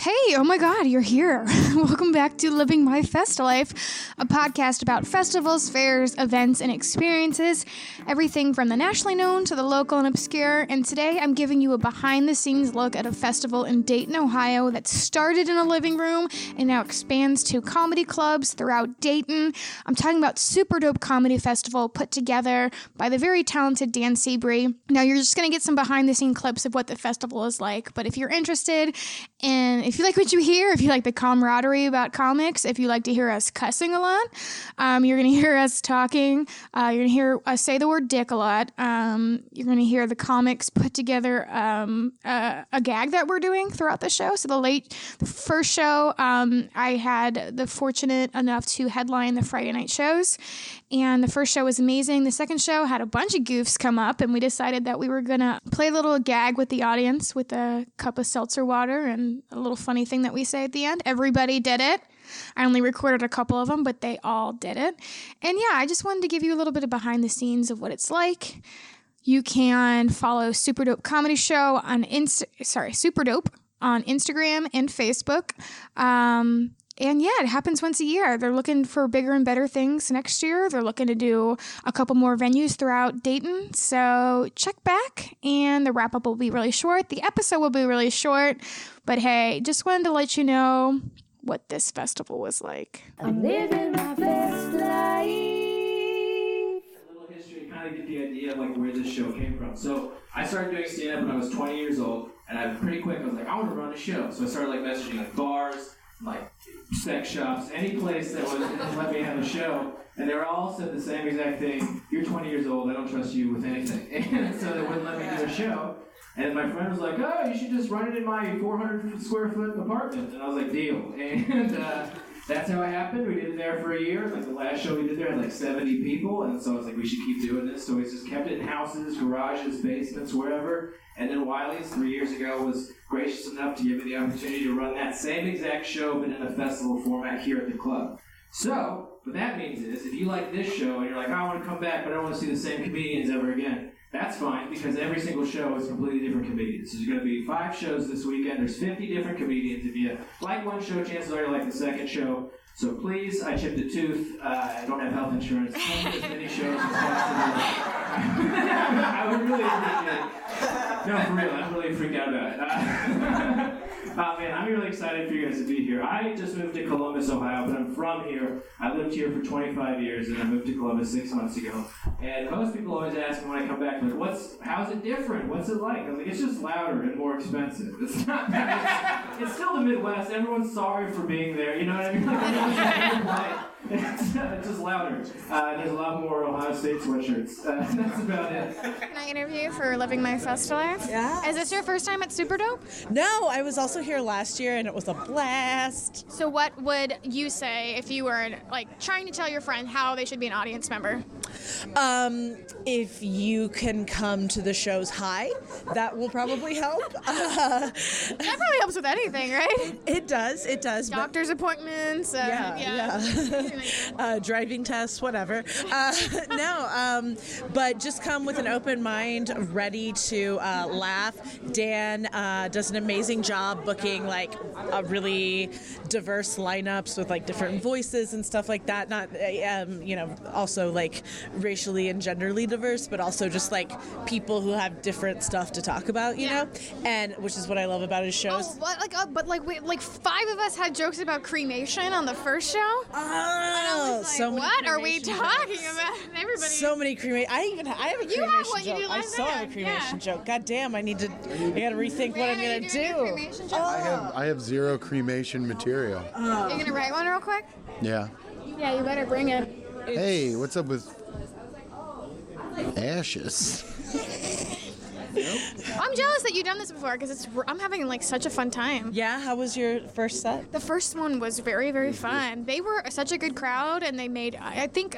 Hey, oh my God, you're here. Welcome back to Living My Fest Life, a podcast about festivals, fairs, events, and experiences, everything from the nationally known to the local and obscure. And today I'm giving you a behind-the-scenes look at a festival in Dayton, Ohio that started in a living room and now expands to comedy clubs throughout Dayton. I'm talking about Super Dope Comedy Festival put together by the very talented Dan Seabury. Now, you're just going to get some behind-the-scenes clips of what the festival is like, but if you're interested and if you like what you hear, if you like the camaraderie about comics, if you like to hear us cussing a lot, you're going to hear us talking. You're going to hear us say the word dick a lot. You're going to hear the comics put together a gag that we're doing throughout the show. So the first show, I had the fortunate enough to headline the Friday night shows, and the first show was amazing. The second show had a bunch of goofs come up, and we decided that we were going to play a little gag with the audience with a cup of seltzer water and a little funny thing that we say at the end. Everybody did it. I only recorded a couple of them, but they all did it. And yeah, I just wanted to give you a little bit of behind the scenes of what it's like. You can follow Super Dope Comedy Show on Super Dope on Instagram and Facebook. And yeah, it happens once a year. They're looking for bigger and better things next year. They're looking to do a couple more venues throughout Dayton. So check back, and the wrap-up will be really short. The episode will be really short. But hey, just wanted to let you know what this festival was like. I'm living my best life. A little history to kind of get the idea of like where this show came from. So I started doing stand-up when I was 20 years old, and I pretty quick I was like, I want to run a show. So I started like messaging like bars, like sex shops, any place that would let me have a show, and they were all said the same exact thing: you're 20 years old, I don't trust you with anything. And so they wouldn't let me do a show, and my friend was like, oh, you should just run it in my 400 square foot apartment. And I was like, deal. And that's how it happened. We did it there for a year. Like the last show we did there had like 70 people, and so I was like, we should keep doing this. So we just kept it in houses, garages, basements, wherever. And then Wiley's 3 years ago was gracious enough to give me the opportunity to run that same exact show, but in a festival format here at the club. So what that means is, if you like this show and you're like, I want to come back, but I don't want to see the same comedians ever again, that's fine, because every single show is completely different comedians. So there's going to be 5 shows this weekend. There's 50 different comedians. If you like one show, chances are you like the second show. So please, I chipped a tooth. I don't have health insurance. Come to as many shows as possible. I would really appreciate it. No, for real, I'm really freaked out about it. Man, I'm really excited for you guys to be here. I just moved to Columbus, Ohio, but I'm from here. I lived here for 25 years, and I moved to Columbus 6 months ago. And most people always ask me when I come back, like, how's it different? What's it like? I was like, it's just louder and more expensive. It's not that. It's still the Midwest. Everyone's sorry for being there. You know what I mean? It's just louder. There's a lot more Ohio State sweatshirts. That's about it. Can I interview you for Living My Fest Life? Yeah. Is this your first time at Super Dope? No, I was also here last year, and it was a blast. So what would you say if you were like trying to tell your friend how they should be an audience member? If you can come to the shows high, that will probably help. That probably helps with anything, right? It does. Doctor's appointments. Driving tests, whatever. But just come with an open mind, ready to laugh. Dan does an amazing job booking like a really diverse lineups with like different voices and stuff like that. Not, also like racially and genderly diverse, but also just like people who have different stuff to talk about, you know, and which is what I love about his shows. Oh, what? Like 5 of us had jokes about cremation on the first show. Oh, like, so many. What are we talking about? Everybody. So many cremation. I have a cremation have one, you joke. do I like saw that, a cremation yeah. joke. God damn, I got to rethink what I'm gonna do. I have zero cremation material. You're gonna write one real quick? Yeah. Yeah, you better bring it. Hey, what's up with ashes? I'm jealous that you've done this before because I'm having like such a fun time. Yeah, how was your first set? The first one was very, very fun. They were such a good crowd, and they made, I think,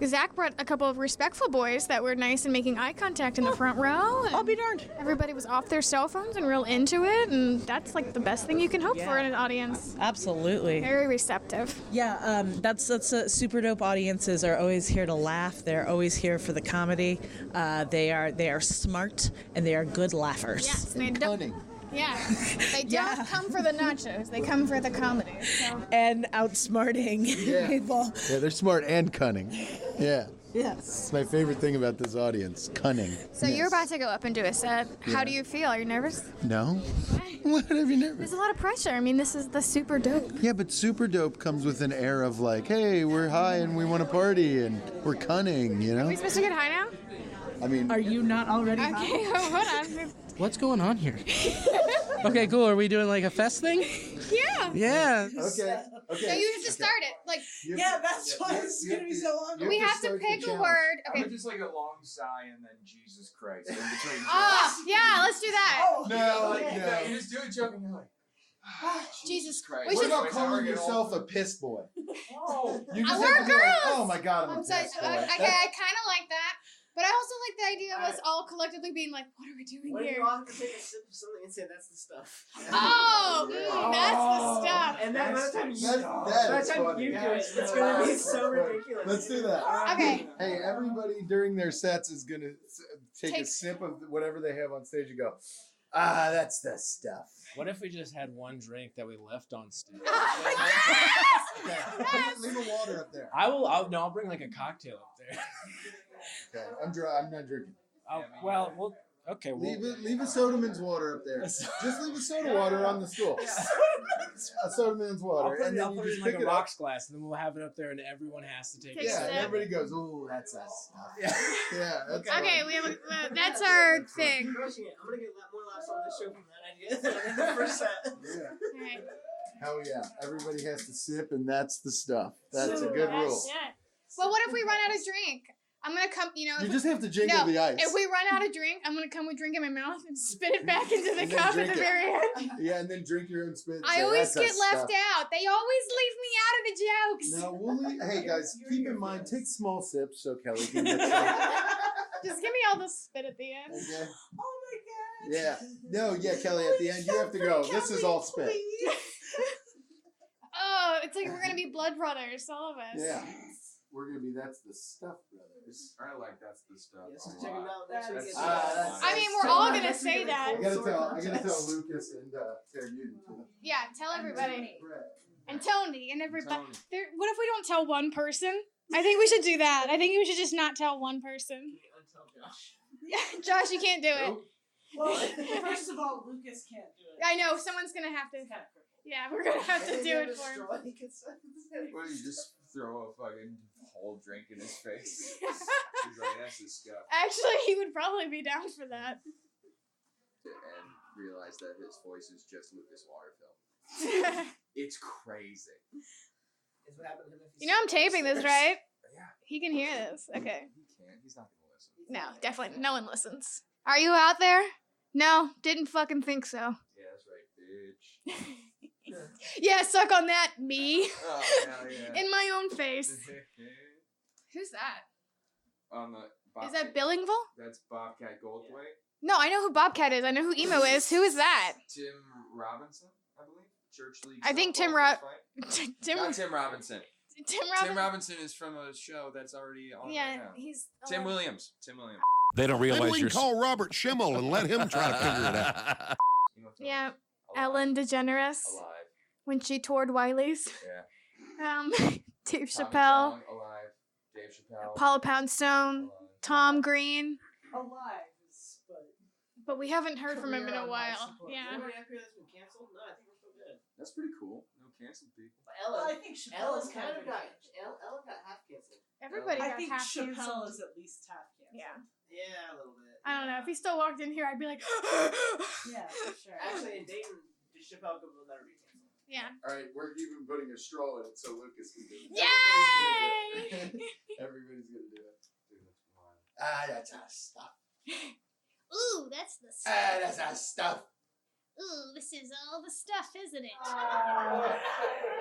Zach brought a couple of respectful boys that were nice and making eye contact in the front row. I'll be darned. Everybody was off their cell phones and real into it, and that's like the best thing you can hope for in an audience. Absolutely. Very receptive. Yeah, that's Super Dope audiences are always here to laugh. They're always here for the comedy. They are smart and they are good laughers. Yes, Yeah. They don't come for the nachos. They come for the comedy. So. And outsmarting people. Yeah, they're smart and cunning. Yeah. Yes. It's my favorite thing about this audience. Cunning. So you're about to go up and do a set. How do you feel? Are you nervous? No? What have you nervous? There's a lot of pressure. I mean, this is the super dope. Yeah, but super dope comes with an air of like, hey, we're high and we want to party and we're cunning, you know? Are we supposed to get high now? I mean, Are you not already high? Okay, hold on. What's going on here? Okay, cool. Are we doing like a fest thing? Yeah. Yeah. okay. No, you have to start it. Like, Yeah, that's why it's going to be so long. we have to pick a word. Okay. just like a long sigh and then Jesus Christ in between. Yeah, let's do that. No, You just do a joke and you're like, Jesus Christ. We What should. about calling yourself a piss boy? Oh. You just We're have to be like, girls! oh my God, I'm a I'm sorry. piss boy. Okay, I kind of like that. But I also like the idea of us all collectively being like, what are we doing What if here? you all have to take a sip of something and say that's the stuff? Oh, that's the stuff. And then by the time you, That by is the time funny. you do it, it's gonna be so ridiculous. Let's do that. Okay. Hey, everybody during their sets is going to take a Take- sip of whatever they have on stage and go, that's the stuff. What if we just had one drink that we left on stage? Yes! Leave a water up there. I'll bring like a cocktail up there. Okay, I'm dry. I'm not drinking. Okay. Leave a soda man's water up there. Just leave a soda water on the stool. A soda man's water, and then I'll you put it just in like pick a it up. rocks glass, and then we'll have it up there, and everyone has to take Take it. a Yeah, sip. and everybody goes, "Ooh, that's us." Yeah, that's Okay, fine. we have that's our thing. I'm crushing it. I'm gonna get a lot more laughs on this show from that idea than the first set. Yeah. Alright. Hell yeah! Everybody has to sip, and that's the stuff. That's a good rule. Yeah. Well, what if we run out of drink? I'm gonna come, You just have to jingle the ice. If we run out of drink, I'm gonna come with drink in my mouth and spit it back into the And then cup at drink the it. very end. Yeah, and then drink your own spit. and I say, always "That's get us left stuff." out. They always leave me out of the jokes. No, hey guys, keep in mind, take small sips so Kelly can get some. Just give me all the spit at the end. Okay? Oh my God. Yeah. No, yeah, Kelly, at the end you have to go. This is all spit. Oh, it's like we're gonna be blood brothers, all of us. Yeah. We're gonna be that's the stuff, brothers. I like that's the stuff. Yeah, so a check lot. them out next week. That's- It's- I mean, we're all gonna say that. I gotta tell Lucas and you. Yeah, tell everybody. And Tony and everybody. Tony. What if we don't tell one person? I think we should do that. I think we should just not tell one person. Until Josh. Yeah, Josh, you can't do it. Well, first of all, Lucas can't do it. I know, someone's gonna have to. It's kind of crippled. Yeah, we're gonna have to do it for him. What do you just throw a fucking whole drink in his face? He's like, that's the stuff. Actually, he would probably be down for that. And realize that his voice is just Lucas Waterfield. It's crazy. Is what happened to him if You know I'm taping this, right? Yeah. He can hear this. Okay. He can't. He's not gonna listen. No, definitely. No one listens. Are you out there? No, didn't fucking think so. Yeah, that's right, bitch. Yeah, suck on that, me. Oh, hell yeah. In my own face. Who's that? On the Is Bobcat, that Billingville? That's Bobcat Goldthwait. No, I know who Bobcat is. I know who Emo is. Who is that? Tim Robinson, I believe. Church League. I think softball Tim first fight. Tim Not Tim Robinson. Tim Tim Robinson. Robinson is from a show that's already on right Yeah, now. he's Tim Williams. Tim Williams. They don't Maybe realize we you're. can call Robert Schimmel and let him try to figure it out. You know what I'm Yeah, talking about? Ellen DeGeneres Alive. when she toured Wiley's. Yeah. Dave Tommy Chappelle, Chong, alive. Dave Chappelle. Paula Poundstone, alive. Tom Green. Alive, but But we haven't heard from him in a Career while. support. Yeah. Anybody up here that's been canceled? No, I think we're still good. That's pretty cool. No canceled people. But well, I Ellen, think Chappelle's Ellen kind of got canceled. Ellen got half canceled. Everybody I got think half Chappelle canceled. is at least half canceled. Yeah. Yeah, a little bit. I don't know. If he still walked in here, I'd be like, Yeah, for sure. Actually, in Dayton, Chappelle will never be canceled. yeah. All right, we're even putting a straw in it so Lucas can do it. Yay! Everybody's gonna do it. Dude, that's wild. That's our stuff. Ooh, that's the stuff. That's our stuff. Ooh, this is all the stuff, isn't it?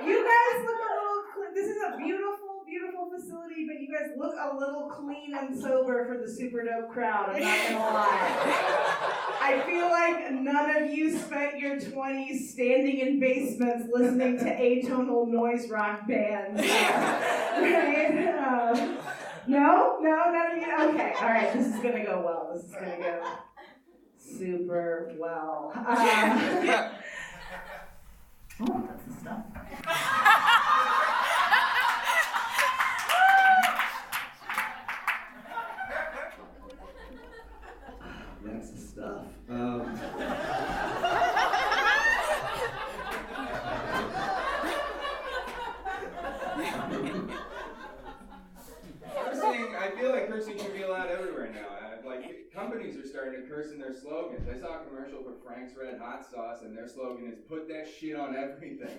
You guys look a little clean. This is a beautiful, beautiful facility, but you guys look a little clean and sober for the super dope crowd. I'm not gonna lie. I feel like none of you spent your 20s standing in basements listening to atonal noise rock bands. Right? No, none of you. Okay, all right. This is gonna go well. This is gonna go super well. Oh, that's the stuff. That's the stuff. Cursing, I feel like cursing should be allowed everywhere now. Like, companies are starting to curse in their slogans. I saw a commercial for Frank's Red Hot Sauce, and their slogan is, put that shit on everything.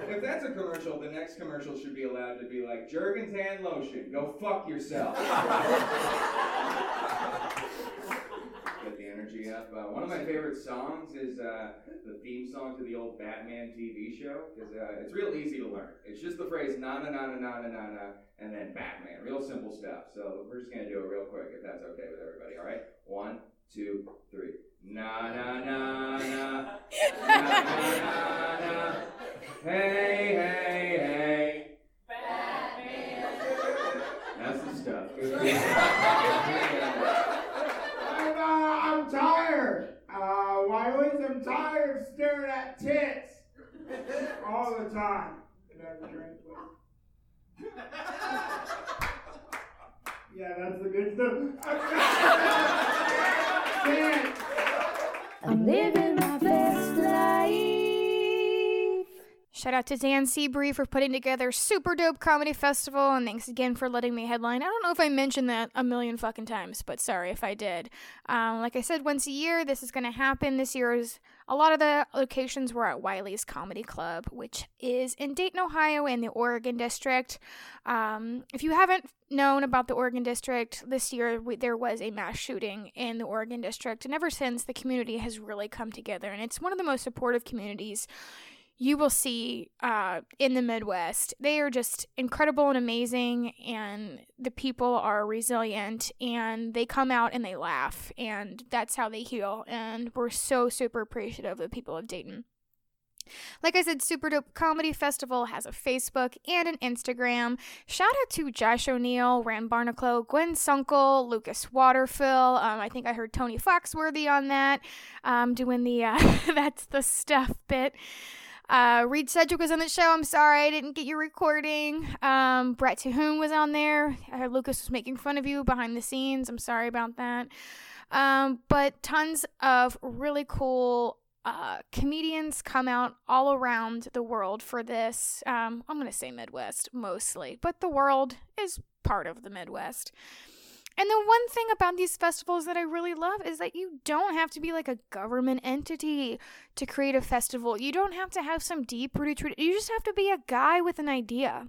If that's a commercial, the next commercial should be allowed to be like, Jergens hand lotion, go fuck yourself. Get the energy up. One of my favorite songs is the theme song to the old Batman TV show, because it's real easy to learn. It's just the phrase na na na na na na na na, and then Batman. Real simple stuff. So we're just gonna do it real quick, if that's okay with everybody. All right? 1, 2, 3. Na na na na na na na. Hey hey hey. Batman. That's the stuff. I'm tired. Why always I'm tired of staring at tits all the time. Can I have a drink, please? Yeah, that's the good stuff. I'm living my best life. Shout out to Dan Seabury for putting together super dope comedy festival, and thanks again for letting me headline. I don't know if I mentioned that a million fucking times, but sorry if I did. Like I said, once a year, this is going to happen. This year's a lot of the locations were at Wiley's Comedy Club, which is in Dayton, Ohio, in the Oregon District. If you haven't known about the Oregon District, this year there was a mass shooting in the Oregon District, and ever since, the community has really come together, and it's one of the most supportive communities you will see in the Midwest. They are just incredible and amazing, and the people are resilient, and they come out and they laugh, and that's how they heal, and we're so super appreciative of the people of Dayton. Like I said, Super Dope Comedy Festival has a Facebook and an Instagram. Shout out to Josh O'Neill, Rand Barnacle, Gwen Sunkel, Lucas Waterfill. I think I heard Tony Foxworthy on that, doing the That's the Stuff bit. Reed Sedgwick was on the show. I'm sorry I didn't get your recording. Brett Tahoon was on there. Lucas was making fun of you behind the scenes. I'm sorry about that. But tons of really cool comedians come out all around the world for this. I'm going to say Midwest mostly, but the world is part of the Midwest. And the one thing about these festivals that I really love is that you don't have to be like a government entity to create a festival. You don't have to have some deep-rooted tradition. You just have to be a guy with an idea.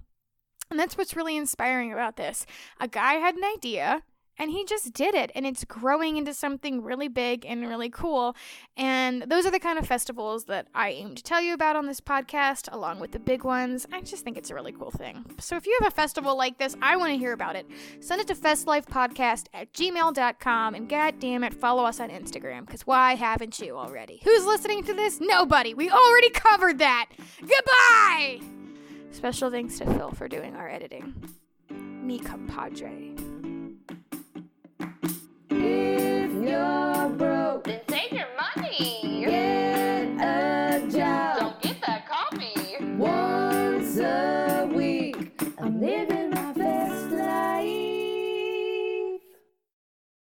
And that's what's really inspiring about this. A guy had an idea, and he just did it, and it's growing into something really big and really cool. And those are the kind of festivals that I aim to tell you about on this podcast, along with the big ones. I just think it's a really cool thing. So if you have a festival like this, I want to hear about it. Send it to festlifepodcast@gmail.com, and goddammit, follow us on Instagram, because why haven't you already? Who's listening to this? Nobody. We already covered that. Goodbye! Special thanks to Phil for doing our editing. Me compadre. If you're broke, Then save your money. get a job Don't get that coffee. once a week. I'm living